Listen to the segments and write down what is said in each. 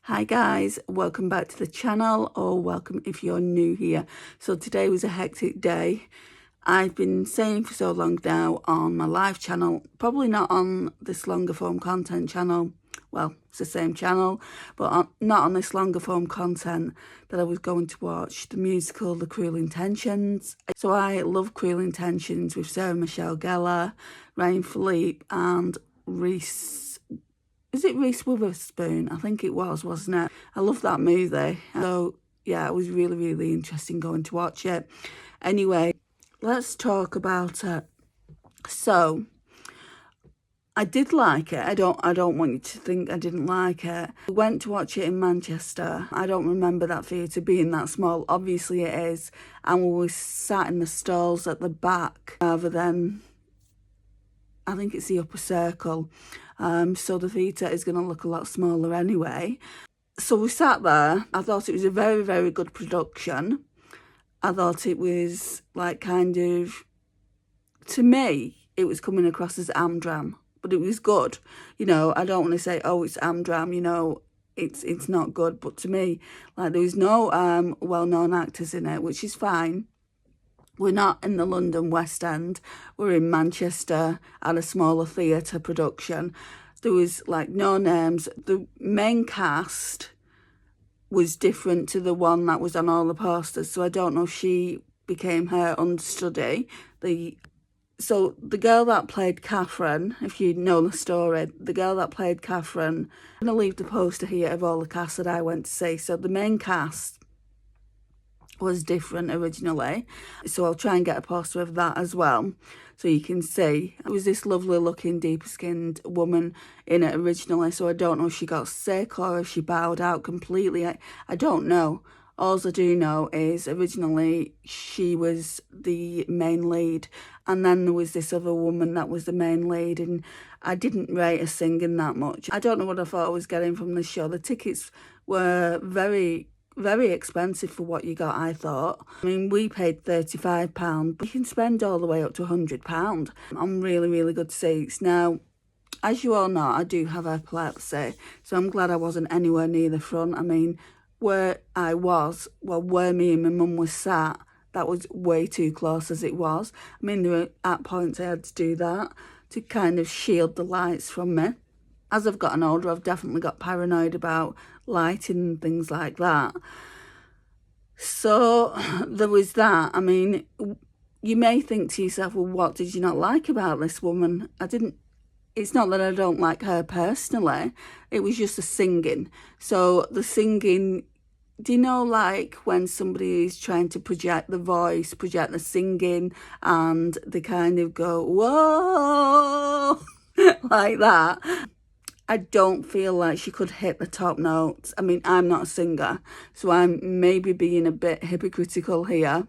Hi guys, welcome back to the channel, or welcome if you're new here. So today was a hectic day. I've been saying for so long now on my live channel, probably not on this longer form content channel, well it's the same channel, but not on this longer form content, that I was going to watch the musical The Cruel Intentions. So I love Cruel Intentions with Sarah Michelle Gellar, Ryan Philippe and Reese. Is it Reese Witherspoon? I think it was, wasn't it? I love that movie. So, yeah, it was really interesting going to watch it. Anyway, let's talk about it. So, I did like it. I don't want you to think I didn't like it. I went to watch it in Manchester. I don't remember that theatre being that small. Obviously it is. And we were sat in the stalls at the back rather than, I think it's the upper circle. So the theatre is going to look a lot smaller anyway. So we sat there. I thought it was a very good production. I thought it was like kind of, to me, it was coming across as Amdram, but it was good. You know, I don't want to say, oh, it's Amdram, you know, it's not good. But to me, like, there was no well-known actors in it, which is fine. We're not in the London West End. We're in Manchester at a smaller theatre production. There was like no names. The main cast was different to the one that was on all the posters. So I don't know if she became her understudy. So the girl that played Catherine, if you know the story, the girl that played Catherine, I'm going to leave the poster here of all the cast that I went to see. So the main cast was different originally, so I'll try and get a poster of that as well so you can see. It was this lovely looking deeper skinned woman in it originally, so I don't know if she got sick or if she bowed out completely. I don't know. All I do know is originally she was the main lead, and then there was this other woman that was the main lead, and I didn't rate her singing that much. I don't know what I thought I was getting from the show. The tickets were very expensive for what you got, I thought. I mean, we paid £35, but you can spend all the way up to £100 on really good seats. Now, as you all know, I do have epilepsy, so I'm glad I wasn't anywhere near the front. I mean, where I was, well, where me and my mum was sat, that was way too close as it was. I mean, there were at points I had to do that to kind of shield the lights from me. As I've gotten older, I've definitely got paranoid about lighting and things like that. So there was that. I mean, you may think to yourself, well, what did you not like about this woman? It's not that I don't like her personally. It was just the singing. So the singing, do you know, like when somebody is trying to project the voice, project the singing, and they kind of go, whoa, like that? I don't feel like she could hit the top notes. I mean, I'm not a singer, so I'm maybe being a bit hypocritical here.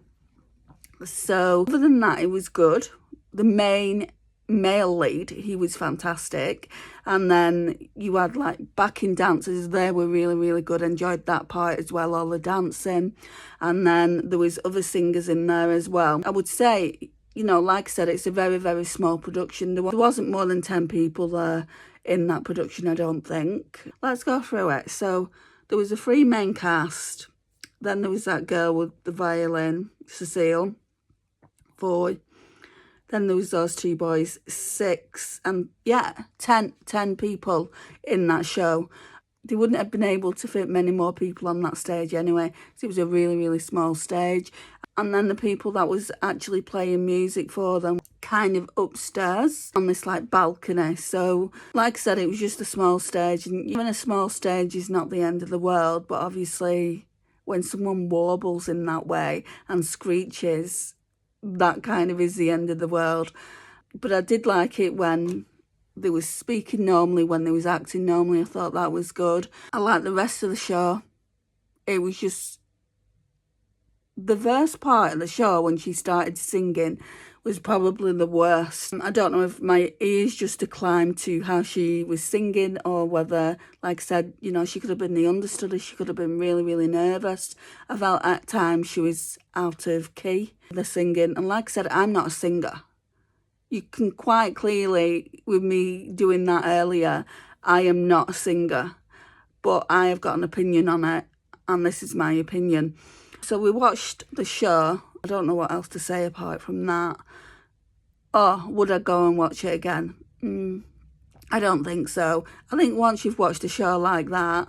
So other than that, it was good. The main male lead, he was fantastic. And then you had like backing dancers. They were really good. Enjoyed that part as well, all the dancing. And then there was other singers in there as well. I would say, you know, like I said, it's a very small production. There wasn't more than 10 people there in that production, I don't think. Let's go through it. So there was a 3 main cast. Then there was that girl with the violin, Cecile, 4. Then there was those 2 boys, 6, and yeah, 10 people in that show. They wouldn't have been able to fit many more people on that stage anyway, because it was a really small stage. And then the people that was actually playing music for them kind of upstairs on this like balcony. So like I said, it was just a small stage, and even a small stage is not the end of the world, but obviously when someone warbles in that way and screeches, that kind of is the end of the world. But I did like it when they was speaking normally, when they was acting normally. I thought that was good. I liked the rest of the show. It was just the first part of the show when she started singing was probably the worst. I don't know if my ears just declined to how she was singing, or whether, like I said, you know, she could have been the understudy. She could have been really nervous. I felt at times she was out of key, the singing. And like I said, I'm not a singer. You can quite clearly, with me doing that earlier, I am not a singer. but I have got an opinion on it, and this is my opinion. So we watched the show. I don't know what else to say apart from that. Oh, would I go and watch it again? I don't think so. I think once you've watched a show like that,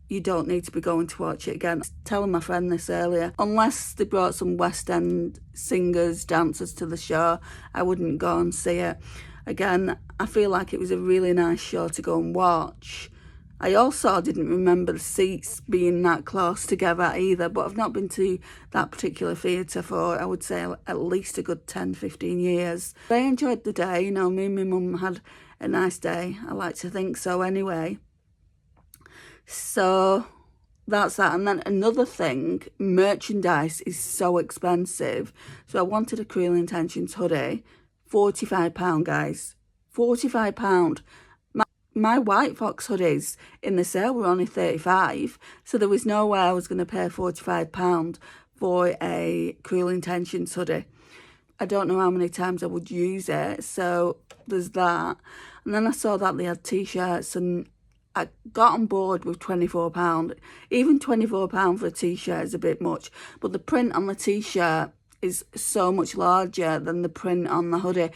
you don't need to be going to watch it again. I was telling my friend this earlier. Unless they brought some West End singers, dancers to the show, I wouldn't go and see it. Again, I feel like it was a really nice show to go and watch. I also didn't remember the seats being that close together either, but I've not been to that particular theatre for, I would say, at least a good 10, 15 years. I enjoyed the day, you know, me and my mum had a nice day. I like to think so anyway. So that's that. And then another thing, merchandise is so expensive. So I wanted a Cruel Intentions hoodie, £45, guys. £45. My White Fox hoodies in the sale were only £35, so there was no way I was going to pay £45 for a Cruel Intentions hoodie. I don't know how many times I would use it, so there's that. And then I saw that they had t-shirts, and I got on board with £24. Even £24 for a t-shirt is a bit much, but the print on the t-shirt is so much larger than the print on the hoodie.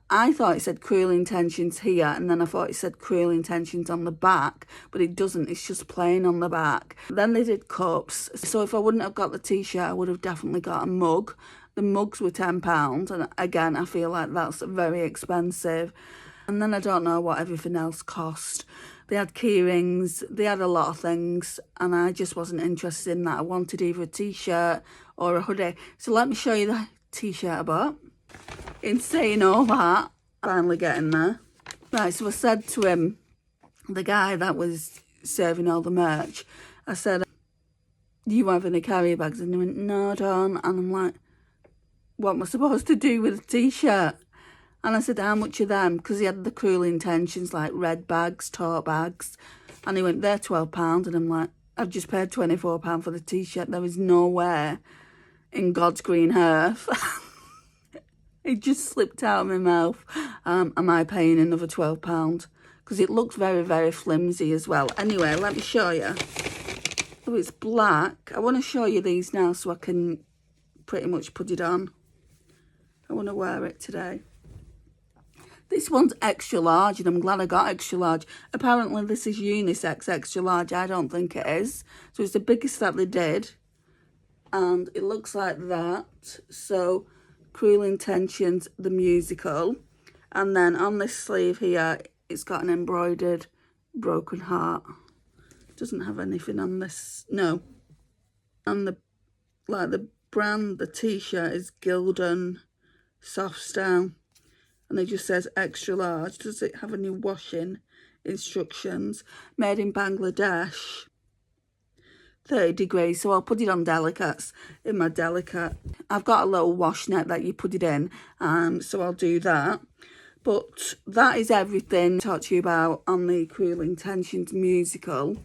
I thought it said Cruel Intentions here, and then I thought it said Cruel Intentions on the back, but it doesn't. It's just plain on the back. Then they did cups, so if I wouldn't have got the t-shirt, I would have definitely got a mug. The mugs were £10, and again, I feel like that's very expensive. And then I don't know what everything else cost. They had key rings, they had a lot of things, and I just wasn't interested in that. I wanted either a t-shirt or a hoodie. So let me show you the t-shirt I bought. In saying all that, finally getting there. Right, so I said to him, the guy that was serving all the merch, I said, do you have any carrier bags? And he went, no, I don't. And I'm like, what am I supposed to do with a t-shirt? And I said, how much are them? Because he had the Cruel Intentions, like red bags, tote bags. And he went, they're £12. And I'm like, I've just paid £24 for the t-shirt. There is nowhere in God's green earth. It just slipped out of my mouth. Am I paying another £12? Because it looks very, very flimsy as well. Anyway, let me show you. So it's black. I want to show you these now so I can pretty much put it on. I want to wear it today. This one's extra large, and I'm glad I got extra large. Apparently this is unisex extra large. I don't think it is. So it's the biggest that they did. And it looks like that. So Cruel Intentions, the musical. And then on this sleeve here, it's got an embroidered broken heart. It doesn't have anything on this. No. And the brand, the t-shirt is Gildan Soft Style. And it just says extra large. Does it have any washing instructions? Made in Bangladesh. 30 degrees. So I'll put it on delicates. In my delicate. I've got a little wash net that you put it in. So I'll do that. But that is everything to talk to you about on the Cruel Intentions musical.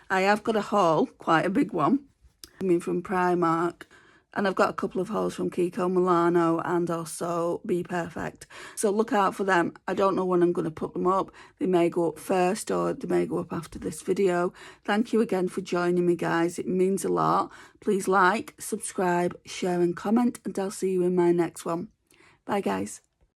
I have got a haul, quite a big one, coming from Primark. And I've got a couple of hauls from Kiko Milano and also Be Perfect. So look out for them. I don't know when I'm going to put them up. They may go up first or they may go up after this video. Thank you again for joining me, guys. It means a lot. Please like, subscribe, share and comment. And I'll see you in my next one. Bye, guys.